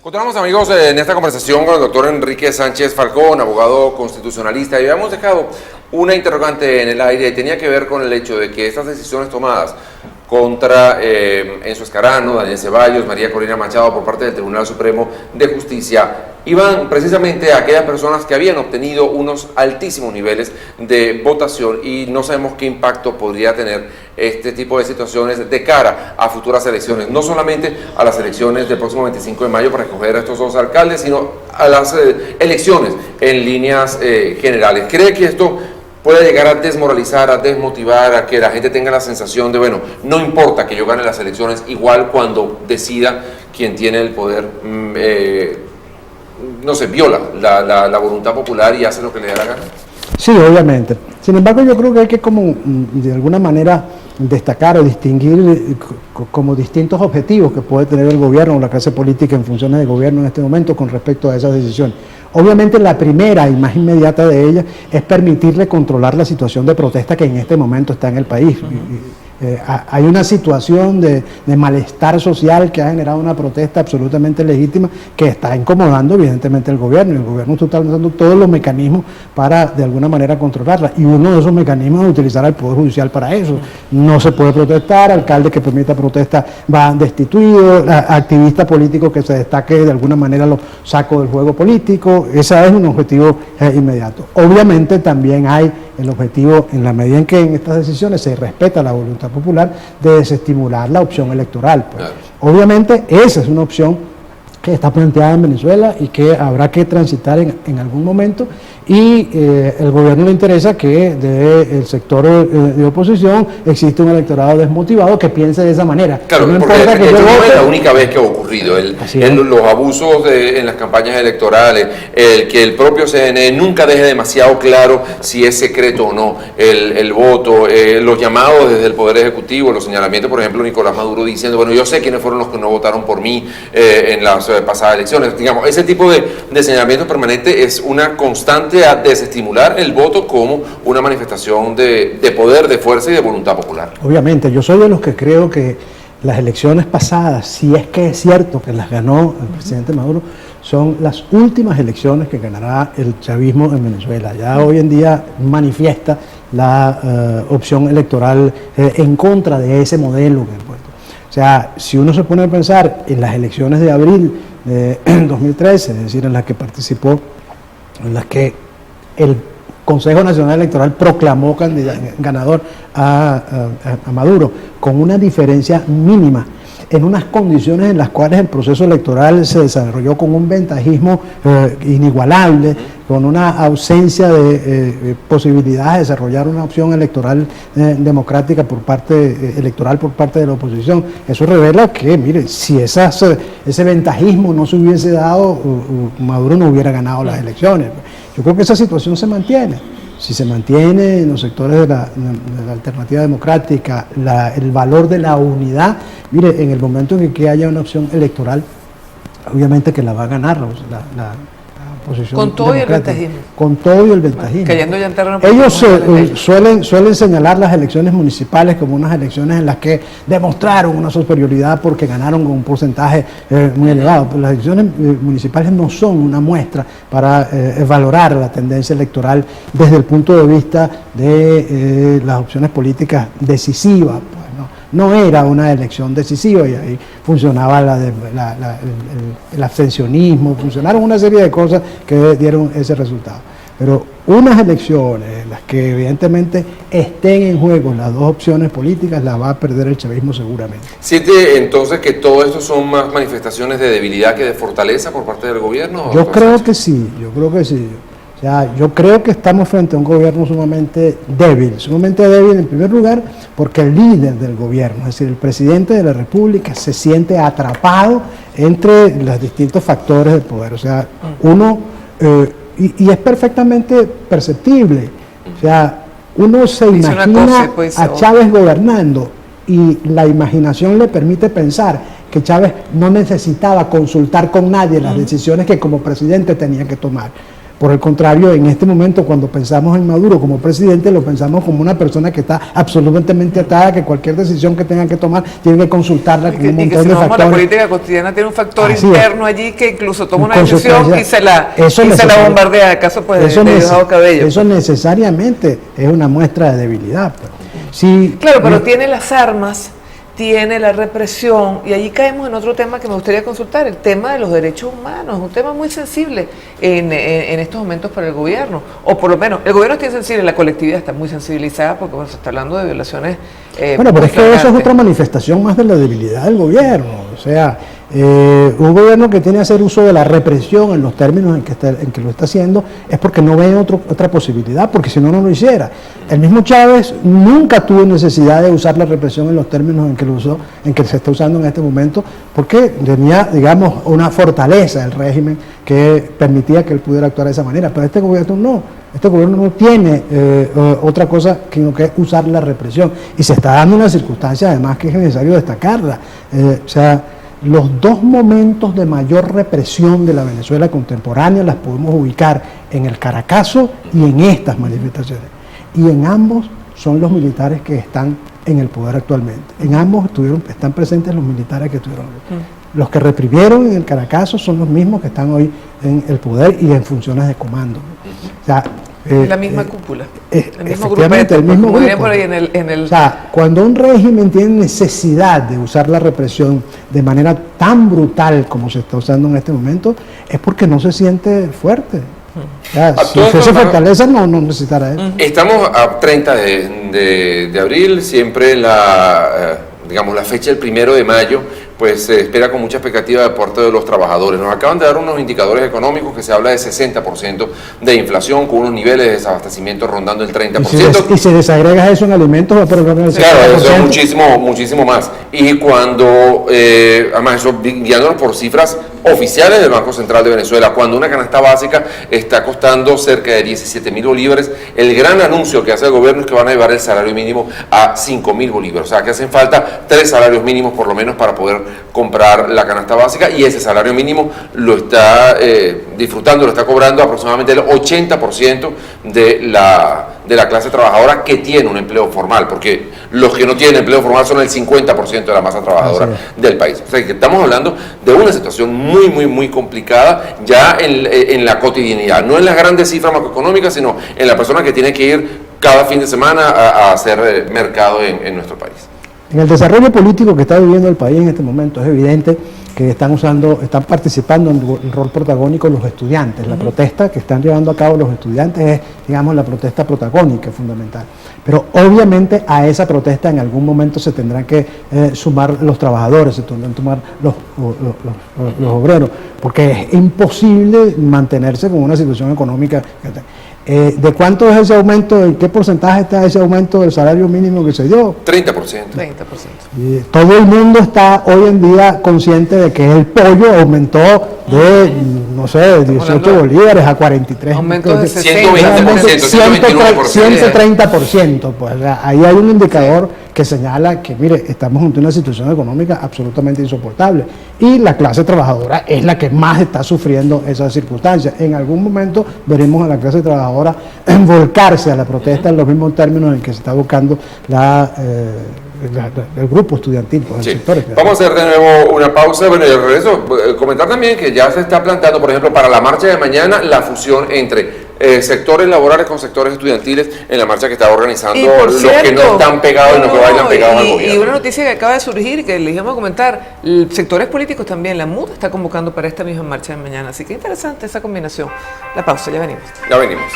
Continuamos, amigos, en esta conversación con el doctor Enrique Sánchez Falcón, abogado constitucionalista, y habíamos dejado una interrogante en el aire y tenía que ver con el hecho de que estas decisiones tomadas contra Enzo Escarano, Daniel Ceballos, María Corina Machado por parte del Tribunal Supremo de Justicia iban precisamente a aquellas personas que habían obtenido unos altísimos niveles de votación, y no sabemos qué impacto podría tener este tipo de situaciones de cara a futuras elecciones, no solamente a las elecciones del próximo 25 de mayo para escoger a estos dos alcaldes, sino a las elecciones en líneas generales. ¿Cree que esto puede llegar a desmoralizar, a desmotivar, a que la gente tenga la sensación de, bueno, no importa que yo gane las elecciones, igual cuando decida quien tiene el poder, no sé, viola la voluntad popular y hace lo que le da la gana? Sí, obviamente. Sin embargo, yo creo que hay que como de alguna manera destacar o distinguir como distintos objetivos que puede tener el gobierno o la clase política en funciones de gobierno en este momento con respecto a esas decisiones. Obviamente la primera y más inmediata de ellas es permitirle controlar la situación de protesta que en este momento está en el país. Hay una situación de malestar social que ha generado una protesta absolutamente legítima que está incomodando evidentemente al gobierno, y el gobierno está utilizando todos los mecanismos para de alguna manera controlarla, y uno de esos mecanismos es utilizar al Poder Judicial para eso. No se puede protestar, alcalde que permita protesta va destituido, activista político que se destaque de alguna manera lo saco del juego político. Ese es un objetivo inmediato. Obviamente también hay el objetivo, en la medida en que en estas decisiones se respeta la voluntad popular, de desestimular la opción electoral. Pues. Obviamente esa es una opción que está planteada en Venezuela y que habrá que transitar en algún momento, y el gobierno le interesa que del sector de oposición existe un electorado desmotivado que piense de esa manera. Claro, no porque importa que esto no es la única vez que ha ocurrido, los abusos en las campañas electorales, que el propio CNE nunca deje demasiado claro si es secreto o no el voto, los llamados desde el Poder Ejecutivo, los señalamientos, por ejemplo, Nicolás Maduro diciendo, bueno, yo sé quiénes fueron los que no votaron por mí en las pasadas elecciones. Digamos, ese tipo de señalamiento permanente es una constante a desestimular el voto como una manifestación de poder, de fuerza y de voluntad popular. Obviamente, yo soy de los que creo que las elecciones pasadas, si es que es cierto que las ganó el presidente Maduro, son las últimas elecciones que ganará el chavismo en Venezuela. Ya hoy en día manifiesta la opción electoral en contra de ese modelo que ha puesto. O sea, si uno se pone a pensar en las elecciones de abril de 2013, es decir, en las que participó, en las que el Consejo Nacional Electoral proclamó ganador a Maduro, con una diferencia mínima, en unas condiciones en las cuales el proceso electoral se desarrolló con un ventajismo inigualable, con una ausencia de posibilidades de desarrollar una opción electoral democrática electoral por parte de la oposición. Eso revela que, mire, si ese ventajismo no se hubiese dado, Maduro no hubiera ganado las elecciones. Yo creo que esa situación se mantiene. Si se mantiene en los sectores de la alternativa democrática, el valor de la unidad, mire, en el momento en que haya una opción electoral, obviamente que la va a ganar la oposición. Con todo y el ventajismo. Con todo y el ventajismo. Cayendo ya en terreno. Ellos suelen señalar las elecciones municipales como unas elecciones en las que demostraron una superioridad porque ganaron con un porcentaje muy elevado. Pero las elecciones municipales no son una muestra para valorar la tendencia electoral desde el punto de vista de las opciones políticas decisivas. Pues, no era una elección decisiva, y ahí funcionaba el abstencionismo, funcionaron una serie de cosas que dieron ese resultado. Pero unas elecciones en las que evidentemente estén en juego las dos opciones políticas, las va a perder el chavismo seguramente. ¿Siente entonces que todo esto son más manifestaciones de debilidad que de fortaleza por parte del gobierno? Yo creo que sí. O sea, yo creo que estamos frente a un gobierno sumamente débil en primer lugar porque el líder del gobierno, es decir, el presidente de la República, se siente atrapado entre los distintos factores del poder. O sea, y es perfectamente perceptible. O sea, uno se imagina a Chávez gobernando, y la imaginación le permite pensar que Chávez no necesitaba consultar con nadie las decisiones que como presidente tenía que tomar. Por el contrario, en este momento, cuando pensamos en Maduro como presidente, lo pensamos como una persona que está absolutamente atada, que cualquier decisión que tenga que tomar tiene que consultarla con un montón de factores. La política cotidiana tiene un factor Así interno allí que incluso toma una decisión y se la bombardea. ¿Acaso pues de Diosdado Cabello? Eso necesariamente es una muestra de debilidad. Sí, claro, pero tiene las armas, tiene la represión, y allí caemos en otro tema que me gustaría consultar, el tema de los derechos humanos, un tema muy sensible en estos momentos para el gobierno, o por lo menos, el gobierno está sensible, la colectividad está muy sensibilizada porque bueno, se está hablando de violaciones. Bueno, pero es que eso es otra manifestación más de la debilidad del gobierno, o sea, un gobierno que tiene que hacer uso de la represión en los términos en que lo está haciendo es porque no ve otra posibilidad, porque si no, no lo hiciera. El mismo Chávez nunca tuvo necesidad de usar la represión en los términos en que lo usó, en que se está usando en este momento, porque tenía, digamos, una fortaleza del régimen que permitía que él pudiera actuar de esa manera, pero este gobierno no. Este gobierno no tiene otra cosa sino que usar la represión, y se está dando una circunstancia además que es necesario destacarla, o sea, los dos momentos de mayor represión de la Venezuela contemporánea las podemos ubicar en el Caracazo y en estas manifestaciones. Y en ambos son los militares que están en el poder actualmente. En ambos están presentes los militares que estuvieron. Los que reprimieron en el Caracazo son los mismos que están hoy en el poder y en funciones de comando. O sea, la misma cúpula, el mismo grupete, el mismo grupo. Por ahí en el... O sea, cuando un régimen tiene necesidad de usar la represión de manera tan brutal como se está usando en este momento, es porque no se siente fuerte. O sea, si se fortalece, no necesitará eso. Estamos a 30 de abril, siempre la fecha del 1 de mayo, pues se espera con mucha expectativa de parte de los trabajadores. Nos acaban de dar unos indicadores económicos que se habla de 60% de inflación, con unos niveles de desabastecimiento rondando el 30%. Y si desagregas eso en alimentos, va a perder el 60%. Claro, eso es muchísimo más. Y cuando, además eso guiándonos por cifras oficiales del Banco Central de Venezuela, cuando una canasta básica está costando cerca de 17.000 bolívares, el gran anuncio que hace el gobierno es que van a llevar el salario mínimo a 5.000 bolívares. O sea, que hacen falta 3 salarios mínimos por lo menos para poder comprar la canasta básica, y ese salario mínimo lo está disfrutando, lo está cobrando aproximadamente el 80% de la clase trabajadora que tiene un empleo formal, porque los que no tienen empleo formal son el 50% de la masa trabajadora del país. O sea, que estamos hablando de una situación muy complicada ya en la cotidianidad, no en las grandes cifras macroeconómicas, sino en la persona que tiene que ir cada fin de semana a hacer mercado en nuestro país. En el desarrollo político que está viviendo el país en este momento es evidente que están participando en el rol protagónico los estudiantes. La protesta que están llevando a cabo los estudiantes es, digamos, la protesta protagónica fundamental. Pero obviamente a esa protesta en algún momento se tendrán que sumar los trabajadores, se tendrán que sumar los obreros, porque es imposible mantenerse con una situación económica. ¿De cuánto es ese aumento? ¿En qué porcentaje está ese aumento del salario mínimo que se dio? 30%. Y todo el mundo está hoy en día consciente de que el pollo aumentó de, no sé, 18 bolívares a 43. Aumento de 130%. Pues ahí hay un indicador que señala que, mire, estamos ante una situación económica absolutamente insoportable, y la clase trabajadora es la que más está sufriendo esas circunstancias. En algún momento veremos a la clase trabajadora volcarse a la protesta en los mismos términos en que se está buscando el grupo estudiantil, por el sector. Vamos a hacer de nuevo una pausa. Bueno, y de regreso, comentar también que ya se está planteando, por ejemplo, para la marcha de mañana, la fusión entre sectores laborales con sectores estudiantiles en la marcha que está organizando los que no están pegados y los que bailan pegados al gobierno. Y una noticia que acaba de surgir y que les íbamos a comentar, sectores políticos también, la MUD está convocando para esta misma marcha de mañana, así que interesante esa combinación. La pausa, ya venimos. Ya venimos.